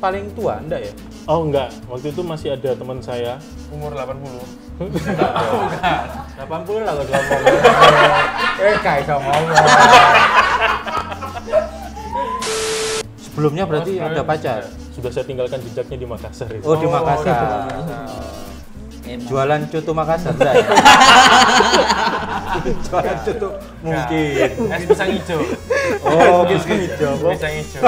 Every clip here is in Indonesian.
paling tua, enggak ya? Oh enggak, waktu itu masih ada teman saya. Umur 80. Bukan. 80 lah kalau ngomong. Kayak sama ngomong. Sebelumnya berarti ada pacar? Sudah saya tinggalkan jejaknya di Makassar itu. Oh, di Makassar. Jualan cutu Makassar enggak ya? Jualan cutu mungkin. Es pisang hijau. Oh, pisang hijau. Pisang hijau.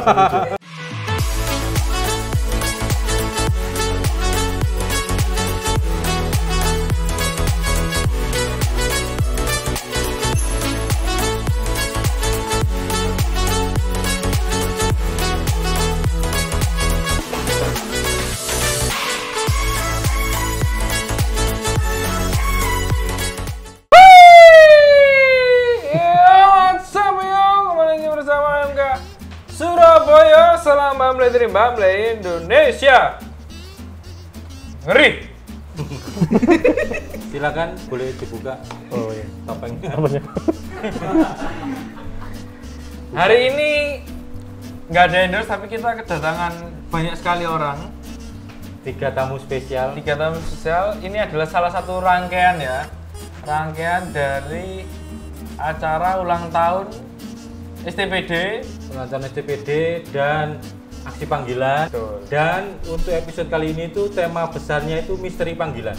Surabaya, salam Bamble dari Bamble Indonesia. Ngeri. Silakan boleh dibuka. Oh iya. Topengnya. Apanya? Hari ini nggak ada endorse tapi kita kedatangan banyak sekali orang. 3 tamu spesial. 3 tamu spesial. Ini adalah salah satu rangkaian ya. Rangkaian dari acara ulang tahun STPD. Penonton STPD dan aksi panggilan. Betul. Dan untuk episode kali ini tuh tema besarnya itu misteri panggilan.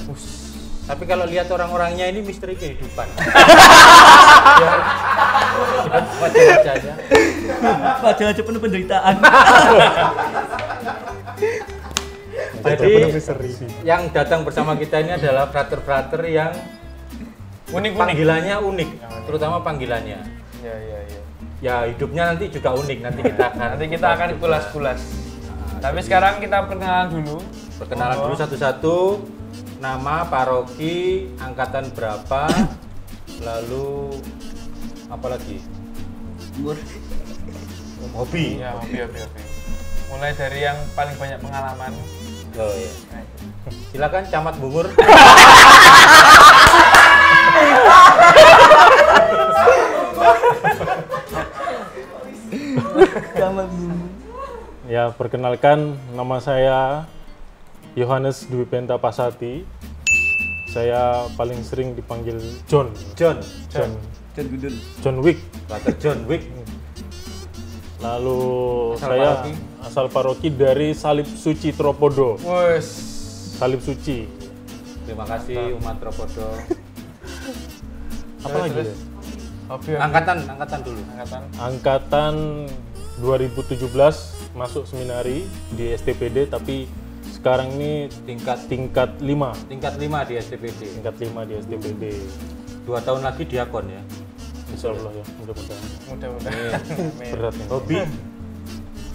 Tapi kalau lihat orang-orangnya ini misteri kehidupan. Wajah-wajahnya. Wajah-wajah penuh penderitaan. Jadi yang datang bersama kita ini adalah frater-frater yang Unik-unik. panggilannya unik, terutama panggilannya. Ya, ya, ya. Ya hidupnya nanti juga unik, nanti kita akan kulas-kulas. Tapi sekarang kita perkenalan dulu. perkenalan dulu satu-satu. Nama, paroki, angkatan berapa, lalu apa lagi? Umur. Hobi. Ya, hobi. Mulai dari yang paling banyak pengalaman. Oh iya. Silakan Camat Bungur. Ya, perkenalkan nama saya Yohanes Dwi Penta Pasati. Saya paling sering dipanggil John John Gundul. John Wick. Frater John Wick. Lalu Asal saya paroki? asal paroki dari Salib Suci Tropodo. Wes. Salib Suci. Terima kasih umat Tropodo. Apa lagi Terus. ya? Hobi. Angkatan dulu. Angkatan 2017 masuk seminari di STPD, tapi sekarang ini tingkat 5. Tingkat 5 di STPD. Tingkat 5 di STPD. 2 tahun lagi diakon ya. Insya Allah ya, mudah-mudahan. Mudah-mudahan. Berat ya.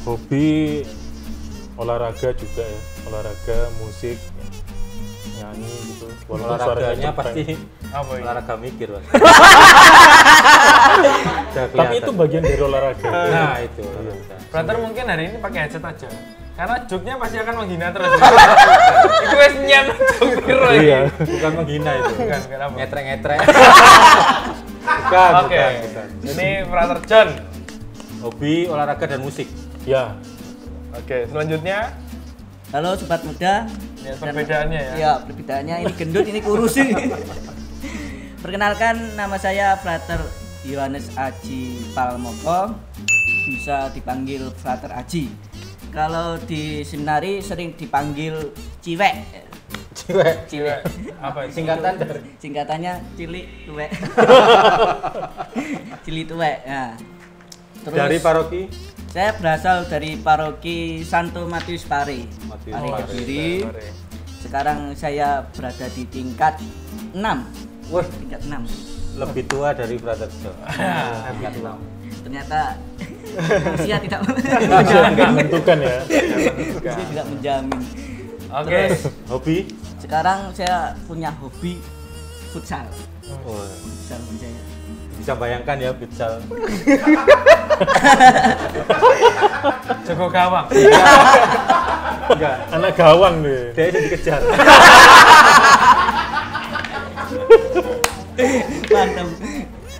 Hobi Olahraga juga ya, olahraga, musik, nyanyi gitu. Walaupun olahraganya suaranya pasti Apa ini? olahraga mikir, Mas. tapi itu bagian dari olahraga. Nah, itu olahraga. Brother mungkin hari ini pakai headset aja. Karena joke-nya pasti akan menghina terus. Itu wes nyen joke piro iki. Iya. Bukan menghina itu. Bukan apa. Ngetrek-ngetrek. Bukan, Oke. bukan. Ini Brother John. Hobi olahraga dan musik. Ya, Oke, selanjutnya Halo sobat muda. lihat perbedaannya ya. Iya, perbedaannya ini gendut, ini kurus. Perkenalkan, nama saya Frater Yohanes Aji Palmoko. Bisa dipanggil Frater Aji. Kalau di seminari sering dipanggil Ciwek. Ciwek. Apa itu? Singkatan dari Singkatannya Cilik Tuwek. Cilik Tuwek. Nah, terus dari paroki saya berasal dari paroki Santo Matius Pare. Matius Pare Pare. Kediri. Sekarang saya berada di tingkat 6. Wah, Tingkat 6. lebih tua dari Brother John. Tingkat 6. Ternyata usia tidak nggak menentukan ya. usia tidak menjamin. Oke. Terus Hobi? sekarang saya punya hobi futsal. Oh, Futsal hobi saya. bisa bayangkan ya futsal. Jago gawang. Enggak, Anak gawang deh. dia itu dikejar. Mantap.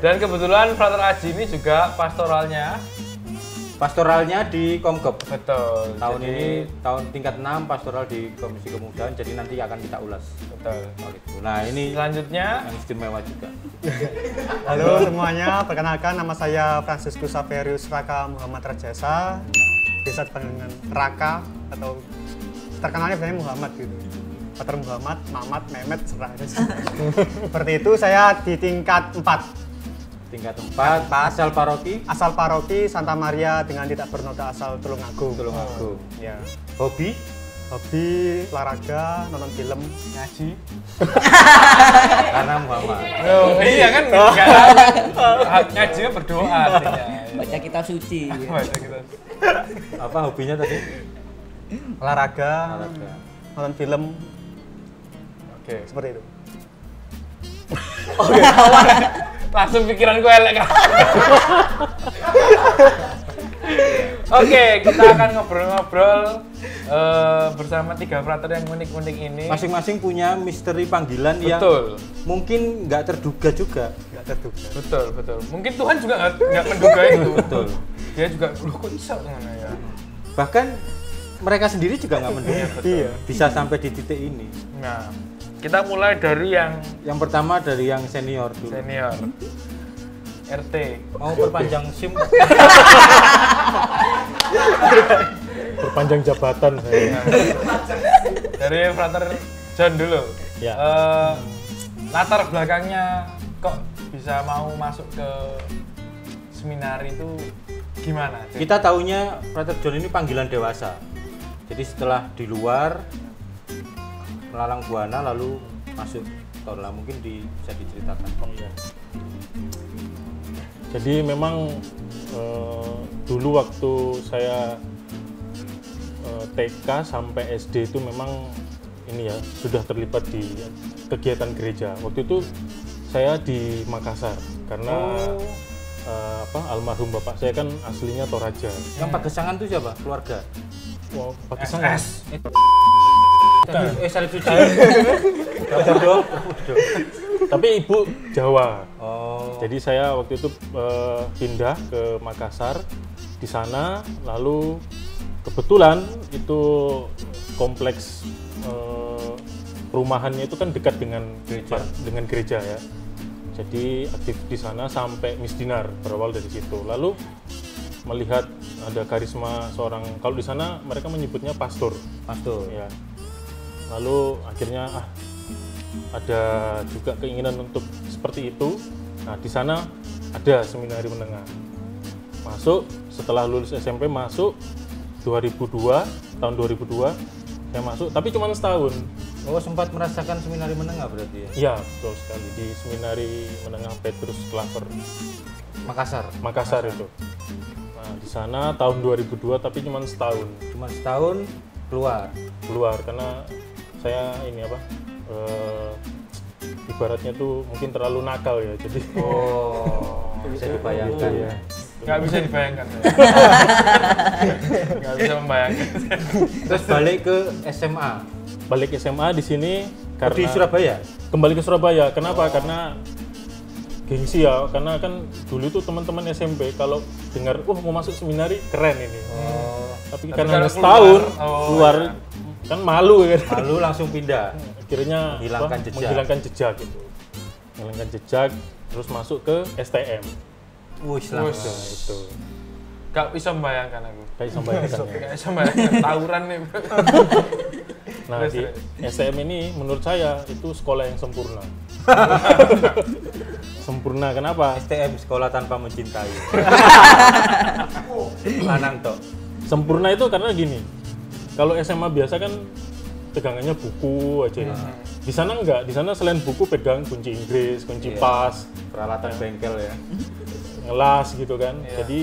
Dan kebetulan Frater Aji ini juga pastoralnya Pastoralnya di Komgop. Betul. Tahun Jadi, ini tahun tingkat 6 pastoral di Komisi Kemudaan, jadi nanti akan kita ulas. betul. soal itu. Nah, ini Selanjutnya yang istimewa juga. Halo semuanya, perkenalkan nama saya Franciscus Saverius Raka Muhammad Rajasa. Biasa dipanggil dengan Raka atau terkenalnya sebenarnya Muhammad gitu. Pater Muhammad, Mamat, Mehmet, serah aja sih. Seperti itu, saya di tingkat 4. Tingkat 4, asal paroki Asal paroki Santa Maria dengan tidak bernoda asal Tulungagung. Tulungagung. Ya. Hobi Hobi olahraga, nonton film, ngaji. karena Muhammad. oh, iya kan enggak ngajinya berdoa artinya. Baca kitab suci. Baca kita. Apa hobinya tadi? Olahraga, Olahraga. nonton film, Oke. seperti itu. Langsung pikiran gue elek kan. Oke, kita akan ngobrol-ngobrol bersama 3 frater yang unik-unik ini. Masing-masing punya misteri panggilan yang Betul, mungkin nggak terduga juga. Nggak terduga. betul, betul. Mungkin Tuhan juga nggak menduga itu. Betul. Dia juga, loh kok bisa gimana ya? Bahkan mereka sendiri juga nggak menduga Iya. bisa sampai di titik ini. Nah, kita mulai dari yang Yang pertama dari yang senior dulu. senior. RT. Mau perpanjang SIM? Perpanjang jabatan saya. Dari frater John dulu. Ya. Latar belakangnya kok bisa mau masuk ke seminari itu gimana? Kita taunya Frater John ini panggilan dewasa. Jadi setelah di luar melalang buana lalu masuk Torla, mungkin bisa diceritakan. Iya. Jadi memang dulu waktu saya TK sampai SD itu memang ini ya sudah terlibat di kegiatan gereja. Waktu itu saya di Makassar karena almarhum bapak saya kan aslinya Toraja. Yang Pagesangan itu siapa? Keluarga? Wow, Pagesangan. Salib suci. Bodoh. Tapi ibu Jawa. Oh. Jadi saya waktu itu pindah ke Makassar. Di sana lalu kebetulan itu kompleks perumahannya itu kan dekat dengan gereja ya. Jadi aktif di sana sampai misdinar, berawal dari situ. Lalu melihat ada karisma seorang, kalau di sana mereka menyebutnya pastor. Pastor. Ya. Lalu akhirnya ada juga keinginan untuk seperti itu. Nah, di sana ada seminari menengah. Masuk setelah lulus SMP, masuk 2002, tahun 2002 saya masuk, tapi cuma setahun. Oh, sempat merasakan seminari menengah berarti ya? Iya, betul sekali, di seminari menengah Petrus Klaver Makassar. itu. Nah, di sana tahun 2002 tapi cuma setahun. Cuma setahun keluar. Karena saya ini ibaratnya tuh mungkin terlalu nakal ya, jadi Bisa dibayangkan ya. Nggak bisa dibayangkan. Nggak bisa membayangkan. Terus balik ke SMA. Balik SMA di sini karena Di Surabaya. kembali ke Surabaya. Kenapa? Karena gengsi ya, karena kan dulu tuh teman-teman SMP kalau dengar mau masuk seminari keren ini. Tapi karena kalau hanya setahun keluar, keluar kan malu kan. Lalu langsung pindah. Akhirnya Menghilangkan jejak. menghilangkan jejak gitu. Menghilangkan jejak terus masuk ke STM. Wih, Nah, langsung. itu. Nggak bisa membayangkan aku. Kayak sambayangkan ya. Nggak bisa membayangkan tawuran nih. Nah, Terus, di STM ini menurut saya itu sekolah yang sempurna. Sempurna kenapa? STM, sekolah tanpa mencintai. Lanang toh. Sempurna itu karena gini. Kalau SMA biasa kan pegangannya buku aja ya. Di sana enggak, di sana selain buku pegang kunci Inggris, kunci Iya. pas, Peralatan bengkel ya. ngelas gitu kan. Iya. Jadi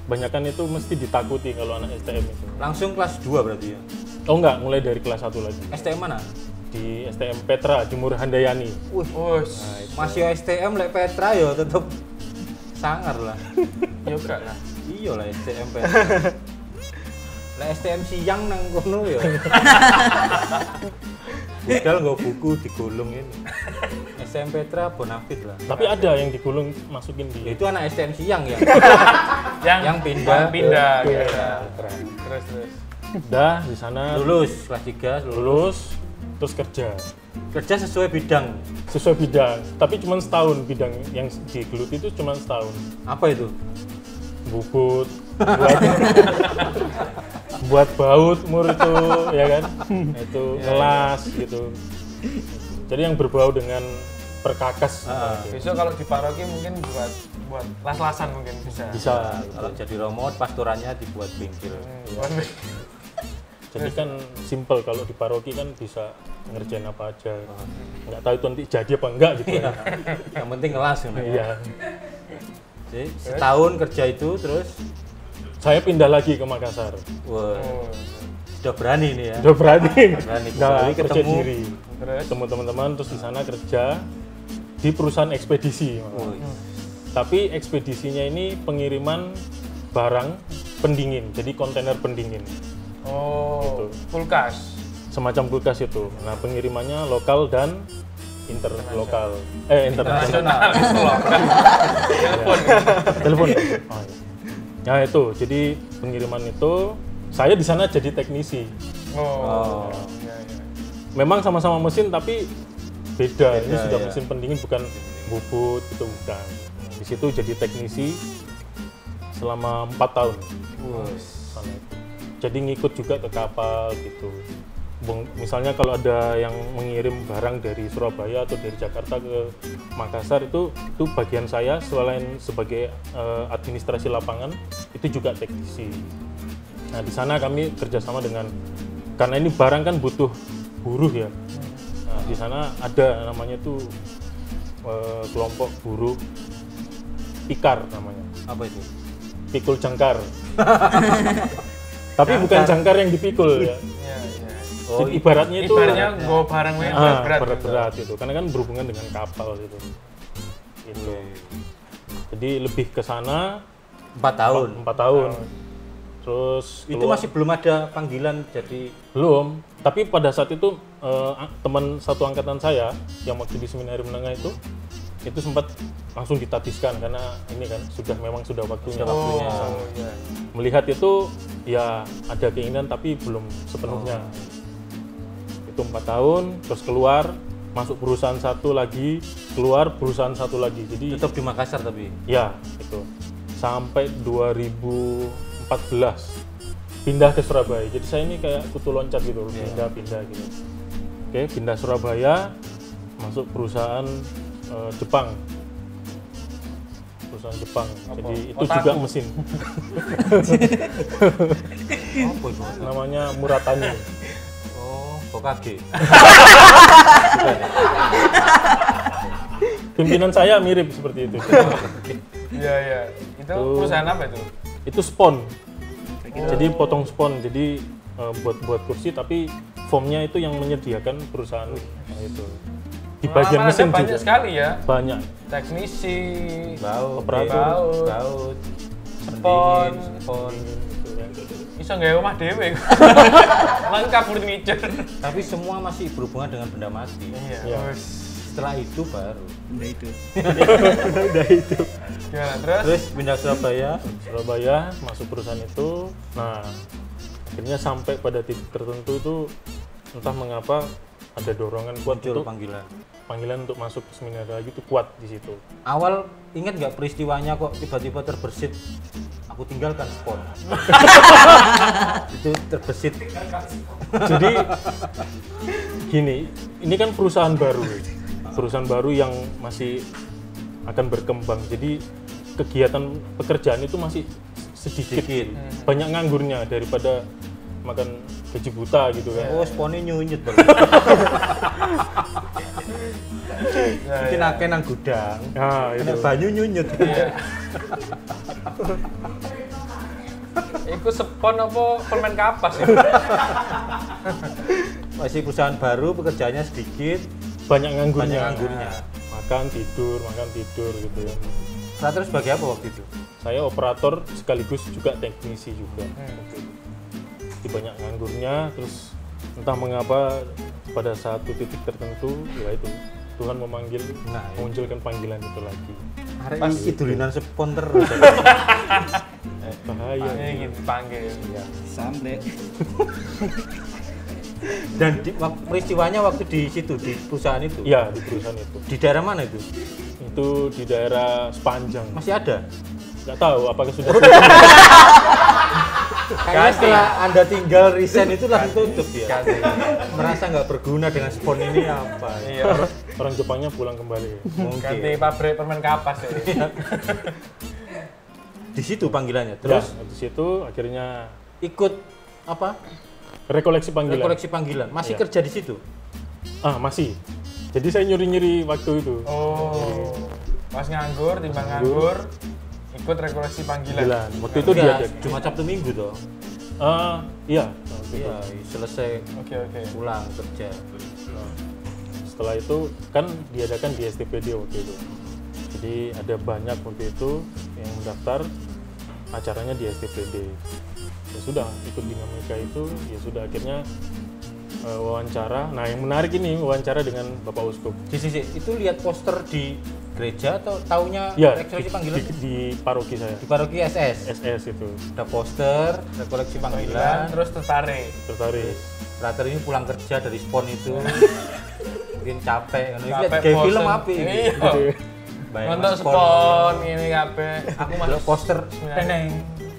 banyakan itu mesti ditakuti kalau anak STM itu. Langsung kelas 2 berarti ya. Oh enggak, mulai dari kelas 1 lagi. STM mana? Di STM Petra, Jemur Handayani. Wus, Masih STM lek Petra ya tetep sangar lah. yoga lah. Iya lah STM Petra. Lek STM siang nang kono ya. Budal nggak buku digulung ini. STM Petra bonafit lah. Tapi ada yang digulung masukin Ya, di itu anak STM siang ya. Yang pindah. pindah Oke, gitu. keren. Terus. Udah di sana Lulus kelas 3, lulus, terus kerja kerja sesuai bidang. sesuai bidang, tapi cuma setahun bidang yang digeluti itu cuma setahun. Apa itu? Bubut, buat baut mur itu, ya kan? Itu ngelas gitu. Jadi yang berbau dengan perkakas. Besok kalau di paroki mungkin buat las-lasan mungkin bisa. Bisa. Kalau jadi romot, pastorannya dibuat bengkel. Jadi kan simple, kalau di paroki kan bisa ngerjain apa aja. Nggak tahu itu nanti jadi apa enggak gitu. Iya. Yang penting kelas kan. Iya. Jadi setahun kerja itu terus Saya pindah lagi ke Makassar. wah, sudah berani nih ya. Udah berani. Berani Nah, kembali kerja ketemu. diri. Terus Ketemu teman-teman, terus di sana kerja di perusahaan ekspedisi. Wih, Tapi ekspedisinya ini pengiriman barang pendingin, jadi kontainer pendingin. kulkas. Semacam kulkas itu. Nah, pengirimannya lokal dan internasional. Telepon. Oh, iya. Ya itu, jadi pengiriman itu saya di sana jadi teknisi. Oh. Memang sama-sama mesin tapi beda. Ini sudah ya. mesin pendingin, bukan bubut, itu bukan. Di situ jadi teknisi selama 4 tahun. Sana itu. Jadi ngikut juga ke kapal gitu. Misalnya kalau ada yang mengirim barang dari Surabaya atau dari Jakarta ke Makassar, itu bagian saya selain sebagai administrasi lapangan, itu juga teknisi. Nah, di sana kami kerjasama dengan, karena ini barang kan butuh buruh ya. Nah, di sana ada namanya itu kelompok buruh pikar namanya, apa itu? pikul jangkar. Tapi bukan jangkar yang dipikul ya. Oh, Jadi ibaratnya itu Bawa barang yang berat-berat. berat itu, karena kan berhubungan dengan kapal gitu. Gitu. Jadi lebih ke sana 4 tahun. 4 tahun. Terus Itu keluar- masih belum ada panggilan jadi belum, tapi pada saat itu teman satu angkatan saya yang waktu di seminari menengah itu sempat langsung ditabiskan karena ini kan sudah waktunya. Melihat itu ya ada keinginan tapi belum sepenuhnya. Itu 4 tahun, terus keluar, masuk perusahaan satu lagi, keluar perusahaan satu lagi. Jadi tetap di Makassar tapi. ya itu sampai 2014 pindah ke Surabaya. Jadi saya ini kayak kutu loncat gitu, pindah gitu. Oke, pindah Surabaya, masuk perusahaan Jepang. Perusahaan Jepang. Jadi itu Otaku. juga mesin. Apa itu? Namanya Muratani. Oh, Hokage. Pimpinan saya mirip seperti itu. Iya. Itu perusahaan apa itu? Itu spon. Jadi potong spon. Jadi buat kursi tapi foamnya itu yang menyediakan perusahaan. Nah, itu. Di bagian Pengalaman mesin Anda banyak juga. sekali ya. Banyak. Teknisi, Baut, Operator. baut, spon. spon. Iso nggak omah dewe. Lengkap furniture. Tapi semua masih berhubungan dengan benda mati. Iya. Wes. Setelah itu baru. Udah itu. Gimana terus? Terus pindah Surabaya. Surabaya masuk perusahaan itu. Nah, akhirnya sampai pada titik tertentu itu entah mengapa ada dorongan kuat Muncul untuk panggilan. untuk masuk ke seminari lagi itu kuat di situ. Awal ingat nggak peristiwanya kok tiba-tiba terbersit? Aku tinggalkan spon. Itu terbersit. Jadi gini, ini kan perusahaan baru yang masih akan berkembang. Jadi kegiatan pekerjaan itu masih sedikit. Banyak nganggurnya daripada makan gaji buta gitu kan. Oh, sponnya nyunyut baru. Mungkin akeh nang gudang. Nah, itu. Kena banyu nyunyut. Iku spon apa permen kapas ya? Masih perusahaan baru, pekerjaannya sedikit, Banyak nganggurnya. nganggurnya. Makan tidur gitu ya. Nah, terus sebagai apa waktu itu? Saya operator sekaligus juga teknisi juga. Jadi banyak nganggurnya, terus entah mengapa pada satu titik tertentu ya itu Tuhan memanggil, Nah, iya. memunculkan panggilan itu lagi. Arek iki dulinan spon terus. Bahaya. Ini dipanggil. Ya. Sampai Dan peristiwanya waktu di situ, di perusahaan itu? Iya, di perusahaan itu. Di daerah mana itu? Itu di daerah Sepanjang. Masih ada? Nggak tahu apakah sudah Kayaknya setelah Anda tinggal resign itu langsung tutup ya? Ganti. Merasa nggak berguna dengan spon ini apa? Iya. orang Jepangnya pulang kembali. Ganti pabrik permen kapas ya. Di situ panggilannya. Terus Terus di situ akhirnya ikut apa? rekoleksi panggilan. Rekoleksi panggilan. Masih Iya. kerja di situ? Masih. Jadi saya nyuri-nyuri waktu itu. Oh. Pas nganggur, timbang nganggur, ikut rekoleksi panggilan. Panggilan. Waktu itu Iya, dia cuma Sabtu Minggu toh. Iya. waktu itu. Iya, selesai Oke. pulang kerja. Nah, setelah itu kan diadakan di STPD waktu itu. Jadi ada banyak waktu itu yang mendaftar, acaranya di STPD. Ya sudah ikut dinamika itu, ya sudah akhirnya wawancara. Nah yang menarik ini wawancara dengan Bapak Uskup. Di sisi itu lihat poster di gereja atau taunya Ya rekoleksi panggilan di paroki saya. di paroki SS. SS itu Ada poster rekoleksi Panggilan panggilan. terus tertarik. tertarik. Frater ini pulang kerja dari spon itu mungkin capek. Lihat Capek, kayak bosen. film apa Iya. gitu. Bayang Untuk spon ini kabeh. Aku Ada masuk poster teneng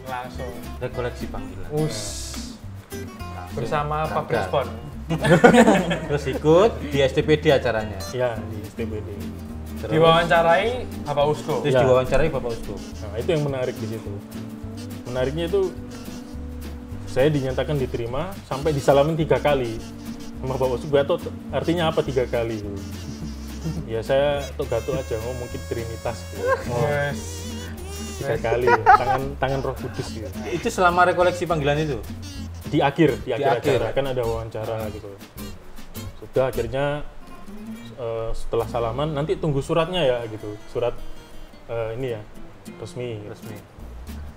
langsung. rekoleksi panggilan. Langsung Bersama berangkat. pabrik spon. Terus ikut di STPD acaranya. Ya di STPD. Terus, Diwawancarai Bapak Uskup. terus Ya. diwawancarai Bapak Uskup. Nah itu yang menarik di situ. Menariknya itu saya dinyatakan diterima sampai disalamin 3 kali sama Bapak Uskup. Gatot artinya apa 3 kali itu? Ya saya gatot aja, mungkin Trinitas gitu. Wes. 3 kali, tangan Roh Kudus gitu. Itu selama rekoleksi panggilan itu. Di akhir akhir. acara kan ada wawancara gitu. Sudah akhirnya setelah salaman nanti tunggu suratnya ya gitu. Surat ini ya resmi.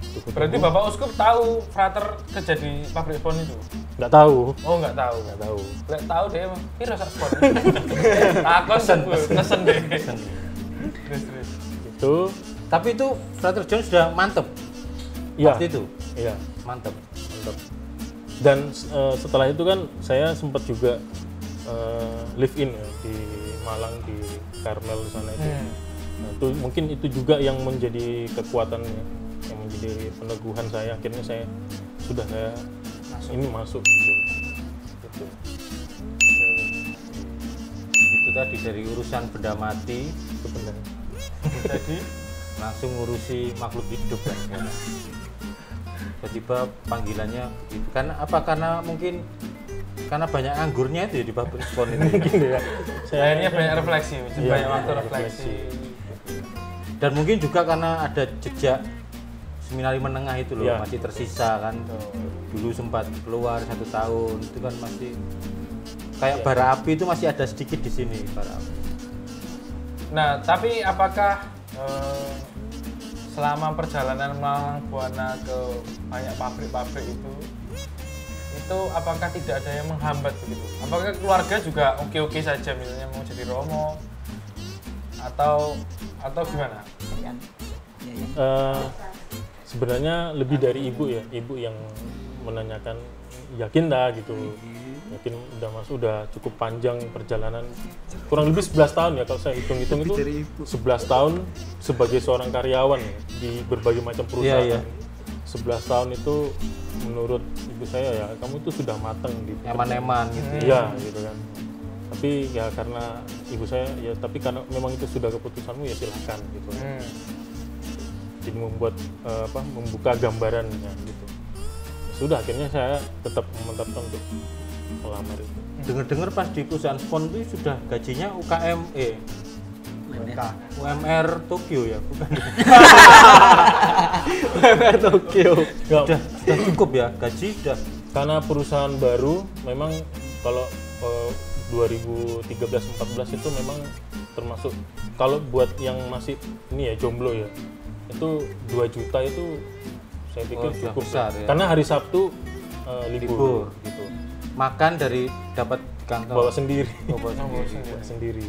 Tunggu-tunggu. Berarti Bapak Uskup tahu Frater kerja di pabrik spon itu? nggak tahu. Oh, nggak tahu. Nggak tahu. Lek tahu deh, piro sak spon. Takon pesen deh. Terus. Itu Tapi itu Frater John sudah mantep. iya. Waktu itu Iya. mantep. Mantap. Dan setelah itu kan saya sempat juga live in ya, di Malang di Karmel sana itu. Nah, itu mungkin itu juga yang menjadi kekuatannya, yang menjadi peneguhan saya. Akhirnya saya masuk. Gitu. Itu tadi dari urusan benda mati Itu benar. Jadi langsung ngurusi makhluk hidup kan. Tiba-tiba panggilannya begitu. Karena mungkin karena banyak anggurnya itu ya di pabrik spon itu. Mungkin ya. akhirnya banyak refleksi, Iya, banyak waktu refleksi. refleksi. Dan mungkin juga karena ada jejak seminari menengah itu loh, Iya. masih tersisa kan. Dulu sempat keluar 1 tahun, itu kan masih kayak bara api itu masih ada sedikit di sini bara api. Nah, tapi apakah selama perjalanan melalang buana ke banyak pabrik-pabrik itu apakah tidak ada yang menghambat begitu? Apakah keluarga juga oke-oke saja, misalnya mau jadi romo atau gimana? ya. Sebenarnya lebih dari ibu ya, ibu yang menanyakan yakin dah gitu, yakin udah cukup panjang perjalanan, kurang lebih 11 tahun ya kalau saya hitung-hitung itu 11 tahun sebagai seorang karyawan ya, di berbagai macam perusahaan. Iya, iya. 11 tahun itu menurut ibu saya ya kamu itu sudah matang di Eman-eman gitu. Iya gitu kan. Tapi ya karena ibu saya ya tapi karena memang itu sudah keputusanmu ya silahkan gitu. Jadi membuka gambarannya gitu. Sudah akhirnya saya tetap memantapkan untuk melamar itu. Dengar-dengar pas di perusahaan spon itu sudah gajinya UMR Tokyo ya, bukan? UMR Tokyo. Nggak, Sudah cukup ya gaji sudah. karena perusahaan baru memang kalau 2013-14 itu memang termasuk kalau buat yang masih ini ya jomblo ya itu 2 juta itu saya pikir sudah cukup besar ya. karena hari Sabtu Libur. libur gitu Makan dari dapat kantor. bawa sendiri Oh, bawa sendiri. sendiri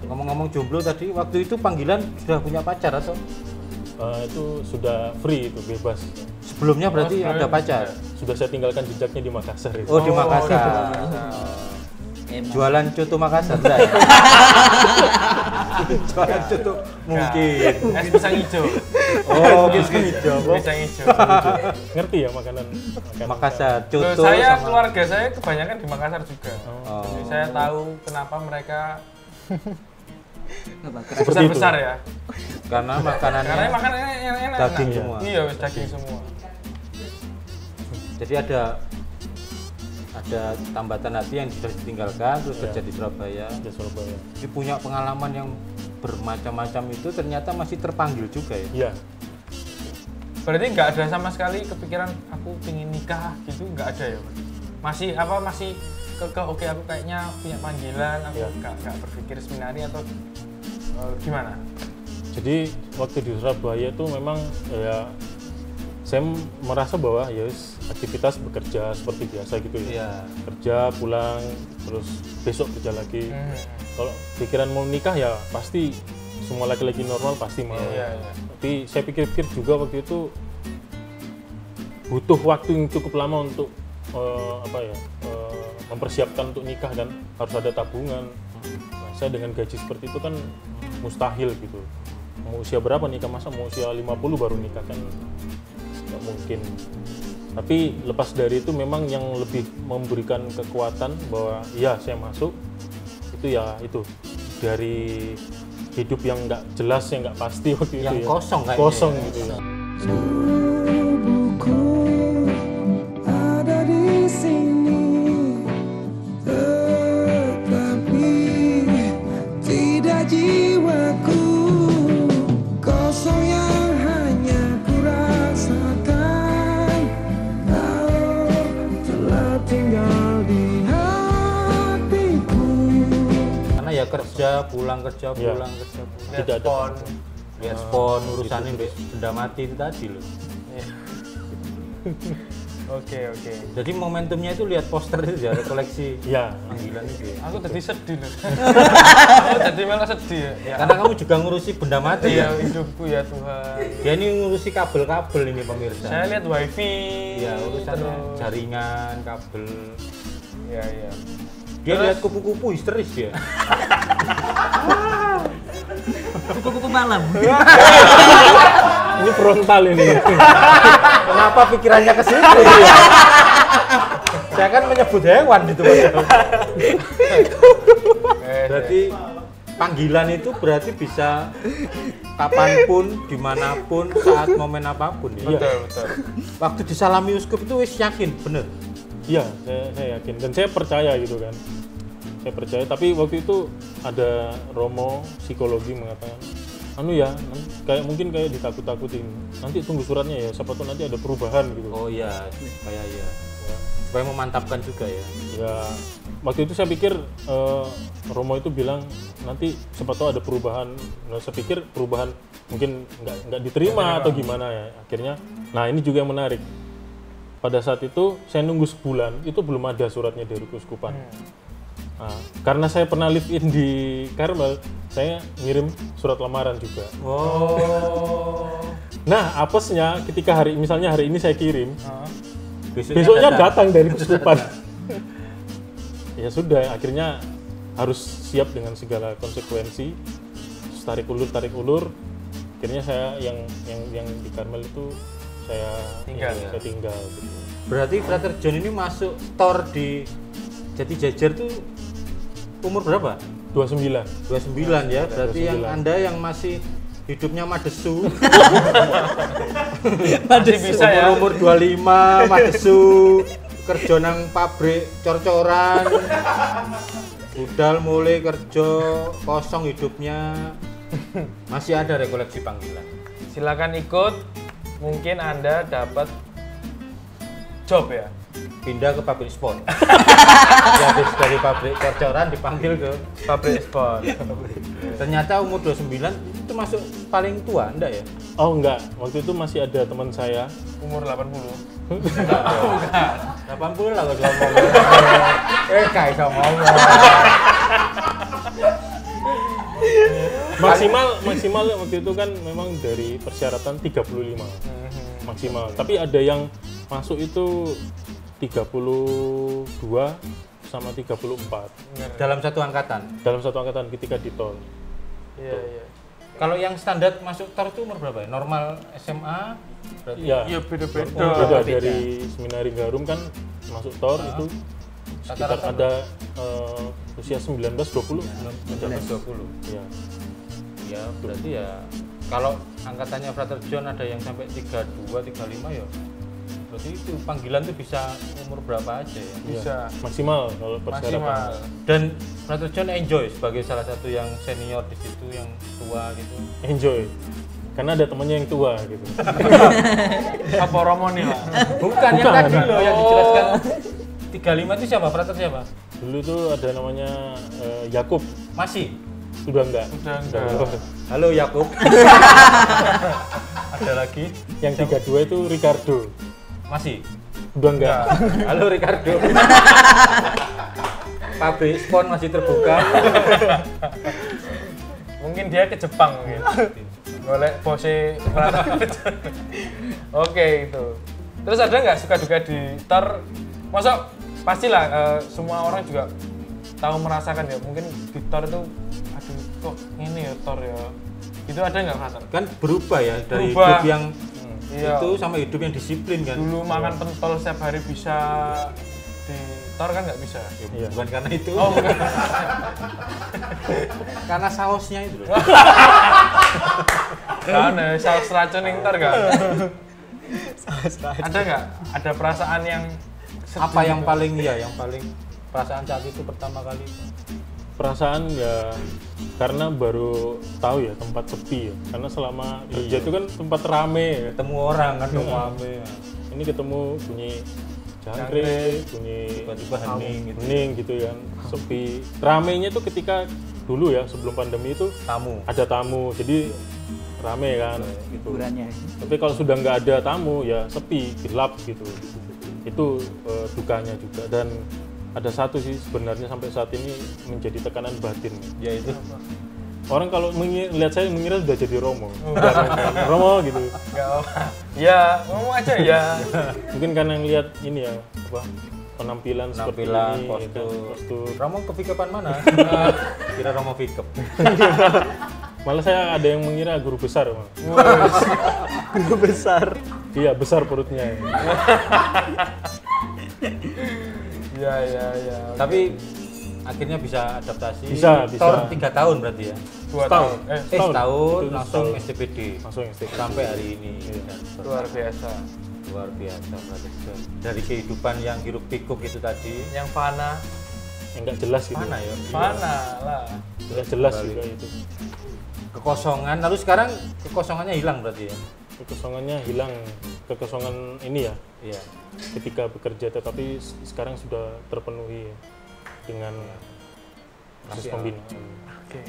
Ngomong-ngomong jomblo tadi, waktu itu panggilan sudah punya pacar atau itu sudah free, itu bebas. Sebelumnya berarti ada pacar? Sudah saya tinggalkan jejaknya di Makassar itu. Oh, di Makassar. Emang. Jualan coto Makassar enggak ya? Jualan coto mungkin. Es pisang hijau. Oh, pisang hijau. Pisang hijau. Ngerti ya makanan Makassar, Loh, coto saya sama keluarga saya kebanyakan di Makassar juga. Oh. Jadi saya tahu kenapa mereka Apa, keras? Seperti besar-besar ya. karena makanannya Karena makanannya enak-enak. daging semua. Iya, wis daging semua. Jadi ada tambatan hati yang sudah ditinggalkan terus kerja di Surabaya. di Surabaya. Jadi punya pengalaman yang bermacam-macam itu ternyata masih terpanggil juga ya. Iya, Berarti nggak ada sama sekali kepikiran aku pengen nikah gitu, nggak ada ya? Masih oke aku kayaknya punya panggilan, aku Iya. nggak berpikir seminari atau gimana? jadi waktu di Surabaya itu memang ya saya merasa bahwa ya wis, aktivitas bekerja seperti biasa gitu ya. Iya. Kerja, pulang, terus besok kerja lagi. Kalau pikiran mau nikah ya pasti semua laki-laki normal pasti mau. Iya. Tapi saya pikir-pikir juga waktu itu butuh waktu yang cukup lama untuk mempersiapkan untuk nikah dan harus ada tabungan. Nah, saya dengan gaji seperti itu kan mustahil gitu. Mau usia berapa nikah, masa mau usia 50 baru nikah kan nggak mungkin. Tapi lepas dari itu memang yang lebih memberikan kekuatan bahwa ya saya masuk itu ya itu dari hidup yang nggak jelas, yang nggak pasti waktu Yang itu ya. kosong kayaknya Kosong ya. gitu ya. Tubuhku ada di sini, tetapi tidak jiwaku. Kosong yang hanya ku rasakan, kau telah tinggal di hatiku. Karena ya kerja, pulang kerja, Iya. pulang kerja. Pulang. Tidak ada. Lihat spon urusannya benda mati itu tadi loh. Oke. Jadi momentumnya itu lihat poster itu ya, koleksi Ya, panggilan itu ya. Aku tadi sedih loh. Aku tadi malah sedih ya. Karena kamu juga ngurusi benda mati Iya, ya. hidupku ya Tuhan. Dia ini ngurusi kabel-kabel ini pemirsa. Saya lihat wifi. Ya urusannya terus. jaringan, kabel. Iya. Dia Terus? lihat kupu-kupu histeris dia. Kupu-kupu malam. ini frontal ini. Kenapa pikirannya ke situ? Saya kan menyebut hewan gitu. Berarti panggilan itu berarti bisa kapanpun, dimanapun, saat momen apapun ya. Betul. Waktu disalami uskup itu wis yakin bener. Iya, saya yakin dan saya percaya gitu kan. Saya percaya, tapi waktu itu ada Romo psikologi mengatakan, mungkin kayak ditakut-takutin. Nanti tunggu suratnya ya, siapa tahu nanti ada perubahan gitu. Oh iya, supaya ya. Supaya memantapkan juga ya. Ya, waktu itu saya pikir Romo itu bilang nanti siapa tahu ada perubahan. Nah, saya pikir perubahan mungkin nggak diterima atau gimana ya. Akhirnya, nah ini juga yang menarik. Pada saat itu saya nunggu sebulan, itu belum ada suratnya dari keuskupan. Nah, karena saya pernah live in di Karmel, saya ngirim surat lamaran juga. Oh. Nah, apesnya ketika misalnya hari ini saya kirim, Besoknya besoknya datang dari keuskupan. Ya sudah, akhirnya harus siap dengan segala konsekuensi. Terus tarik ulur. Akhirnya saya yang di Karmel itu saya tinggal gitu. Berarti Frater John ini masuk tor di Jati Jajar tuh umur berapa? 29. 29 ya. Berarti 29. yang Anda yang masih hidupnya madesu. Masih bisa ya. Umur 25 madesu, kerja nang pabrik cor-coran. Budal mulai kerja, kosong hidupnya. Masih ada rekoleksi panggilan. Silakan ikut. Mungkin Anda dapat job ya. Pindah ke pabrik spon. Ya, habis dari pabrik cor-coran dipanggil ke Pabrik sport. ternyata umur 29 itu masuk paling tua, enggak ya? Oh enggak, waktu itu masih ada teman saya. Umur 80. 80 lah kalau ngomong. Kayak iso ngomong. maksimal waktu itu kan memang dari persyaratan 35 maksimal. Tapi ada yang masuk itu 32 sama 34 Dalam satu angkatan. dalam satu angkatan ketika di TOR. Iya. Kalau yang standar masuk TOR itu umur berapa ya? Normal SMA berarti? Ya, Iya beda-beda. beda dari Seminari Garum kan masuk TOR itu sekitar Rata-rata ada usia 19-20. 19-20. Ya. Ya berarti ya kalau angkatannya Frater John ada yang sampai 32, 35 ya berarti itu panggilan tuh bisa umur berapa aja ya. Bisa. Maksimal kalau Maksimal. persyaratan. Dan Frater John enjoy sebagai salah satu yang senior di situ, yang tua gitu. Enjoy. Karena ada temannya yang tua gitu. Apa Romo nih lah? Bukan yang tadi loh yang dijelaskan 35 itu siapa? Frater siapa? Dulu tuh ada namanya Yakub. Masih? Sudah enggak? Udah enggak. Halo Yakub. Ada lagi? Yang 32 itu Ricardo. Masih? Udah enggak? Halo Ricardo. Pabrik spon masih terbuka. Mungkin dia ke Jepang mungkin. Golek bose. Oke itu. Terus ada nggak suka duka di TOR? Masa pastilah semua orang juga tahu merasakan ya. Mungkin di TOR itu aduh kok ini ya TOR ya. Itu ada nggak Frater? Kan berubah ya dari Berubah. hidup yang Iya. itu sama hidup yang disiplin kan. Dulu makan pentol setiap hari bisa, di TOR kan nggak bisa. Iya. Bukan karena itu. Oh bukan. Karena sausnya itu loh. Kan saus racun yang TOR kan? Ada nggak? Ada perasaan yang Apa yang paling yang paling perasaan saat itu pertama kali? Perasaan ya karena baru tahu ya tempat sepi ya. Karena selama kerja itu kan tempat rame ya. Ketemu orang kan rame. Ini ketemu bunyi jangkrik, bunyi Tiba-tiba hening gitu. hening gitu kan, sepi. Ramenya tuh ketika dulu ya sebelum pandemi itu Tamu. ada tamu, jadi rame kan gitu. Hiburannya. Tapi kalau sudah nggak ada tamu ya sepi, gelap gitu. Itu dukanya juga. Dan ada satu sih sebenarnya sampai saat ini menjadi tekanan batin. Yaitu Orang kalau lihat saya mengira sudah jadi Romo. Udah kan, Romo gitu. nggak apa. Ya ngomong aja ya. Mungkin karena ngelihat ini ya apa penampilan seperti penampilan, ini, postur. postur. Romo ke pickupan mana? Kira Romo pickup. Malah saya ada yang mengira guru besar, Bang. Guru besar. Iya, besar perutnya. Ya. Tapi akhirnya bisa adaptasi. Bisa. TOR 3 tahun berarti ya. 2 tahun. Setahun Itu langsung setahun. STPD. Langsung STPD. Sampai hari ini. Dan Luar biasa. luar biasa Frater John. Dari kehidupan yang hiruk pikuk itu tadi. Yang fana, Yang nggak jelas gitu. Mana ya? fana lah. Nggak jelas Kembali. juga itu. Kekosongan. Lalu sekarang kekosongannya hilang berarti ya. Kekosongannya hilang. Kekosongan ini ya Iya. ketika bekerja, tetapi sekarang sudah terpenuhi ya, dengan proses Masih pembinaan. Oke.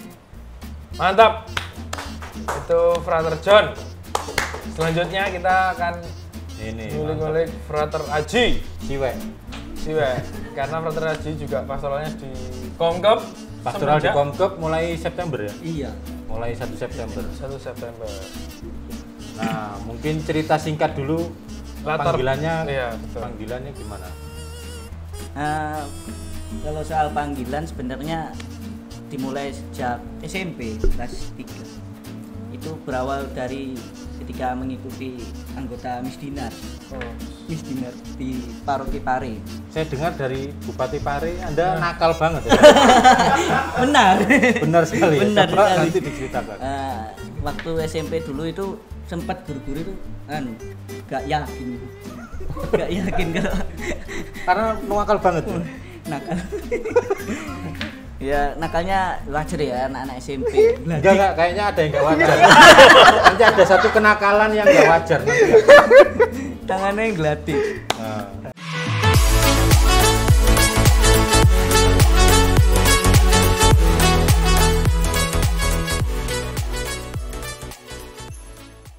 Mantap. Itu Frater John. Selanjutnya kita akan Ini. ngulik-ngulik Frater Aji. Siwe. Siwe. Karena Frater Aji juga pastoralnya di Komkep. Pastoral di semenjak Komkep mulai September ya. Iya. Mulai 1 September. 1 September. Nah, mungkin cerita singkat dulu Latar- panggilannya. Iya, betul. Panggilannya gimana? Kalau soal panggilan sebenarnya dimulai sejak SMP kelas 3. Itu berawal dari ketika mengikuti anggota Misdinar. Oh. Misdinar di Paroki Pare. Saya dengar dari Bupati Pare, Anda nakal banget ya. Benar. Benar sekali. Benar Ya? Coba sekali. nanti diceritakan. Waktu SMP dulu itu sempat guru-guru itu gak yakin kalau Karena nakal banget ya. nakal. Ya nakalnya wajar ya anak-anak SMP. Enggak, kayaknya ada yang enggak wajar. Nanti ada satu kenakalan yang enggak wajar nanti. Tangannya yang geladik. Nah,